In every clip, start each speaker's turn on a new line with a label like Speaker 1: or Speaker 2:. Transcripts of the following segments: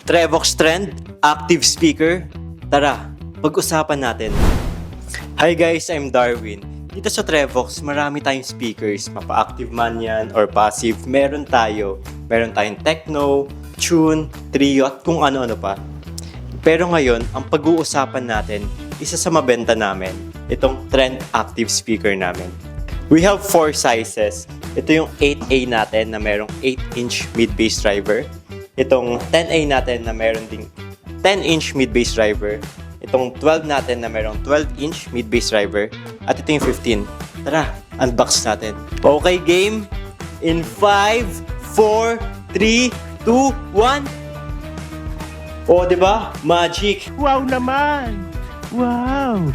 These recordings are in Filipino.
Speaker 1: Trevox Trend, active speaker. Tara, pag-usapan natin. Hi guys, I'm Darwin. Dito sa Trevox, marami tayong speakers. Mapa-active man yan or passive. Meron tayong techno, tune, trio at kung ano-ano pa. Pero ngayon, ang pag-uusapan natin, isa sa mabenta namin, itong Trend active speaker namin. We have 4 sizes. Ito yung 8A natin na merong 8-inch mid-bass driver. Itong 10A natin na meron ding 10-inch mid-bass driver. Itong 12 natin na merong 12-inch mid-bass driver. At ito yung 15. Tara, unbox natin. Okay, game? In 5, 4, 3, 2, 1. O, diba? Magic!
Speaker 2: Wow naman! Wow!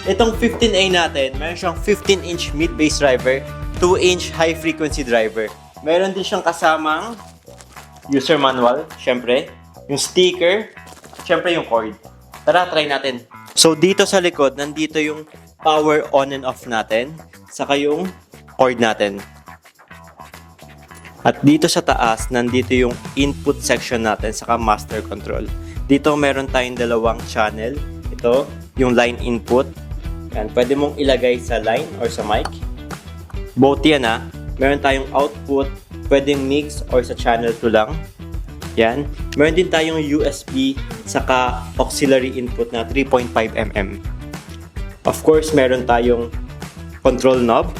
Speaker 1: Itong 15A natin, meron siyang 15-inch mid-bass driver, 2-inch high-frequency driver. Meron din siyang kasamang user manual, syempre, yung sticker, syempre yung cord. Tara, try natin. So, dito sa likod, nandito yung power on and off natin, saka yung cord natin. At dito sa taas, nandito yung input section natin, saka master control. Dito meron tayong dalawang channel. Ito, yung line input. Yan, pwede mong ilagay sa line or sa mic. Both yan ha. Meron tayong output, pwedeng mix or sa channel 2 lang. Yan. Meron din tayong USB, saka auxiliary input na 3.5mm. Of course, meron tayong control knob.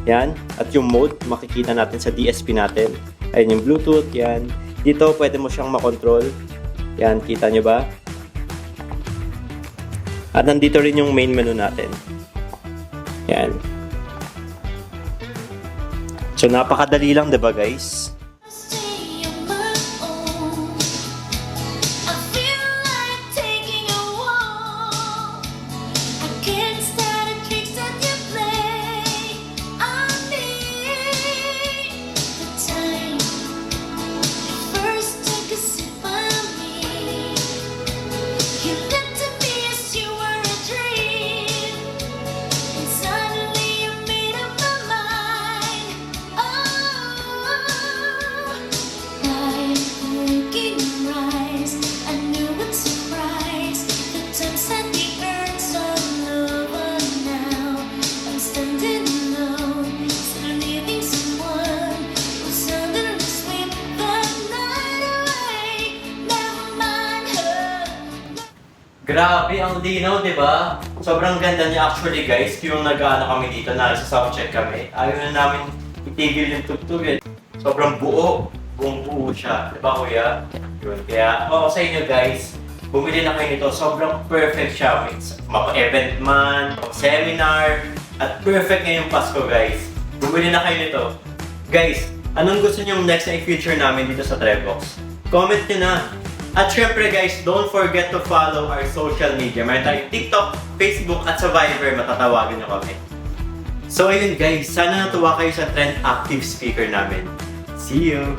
Speaker 1: Yan. At yung mode, makikita natin sa DSP natin. Ayun yung Bluetooth. Yan. Dito, pwede mo siyang makontrol. Yan, kita nyo ba? At nandito rin yung main menu natin. Yan. So, napakadali lang, diba guys? Grabe, ang linaw, di ba? Sobrang ganda niya actually guys. Yung nag-ano kami dito, nasa-soundcheck kami. Ayaw na namin itigil yung tugtog eh. Sobrang buo. Buong buo siya. Di ba kuya? Yun. Kaya ako sa inyo guys, bumili na kayo nito. Sobrang perfect siya. Mapa-event man, seminar, at perfect ngayong Pasko guys. Bumili na kayo nito. Guys, anong gusto niyo next na i-feature namin dito sa Trevox? Comment nyo na. At syempre guys, don't forget to follow our social media. Mayroon tayong TikTok, Facebook, at sa Viber, matatawagan nyo kami. So ayun guys, sana natuwa kayo sa Trend active speaker namin. See you!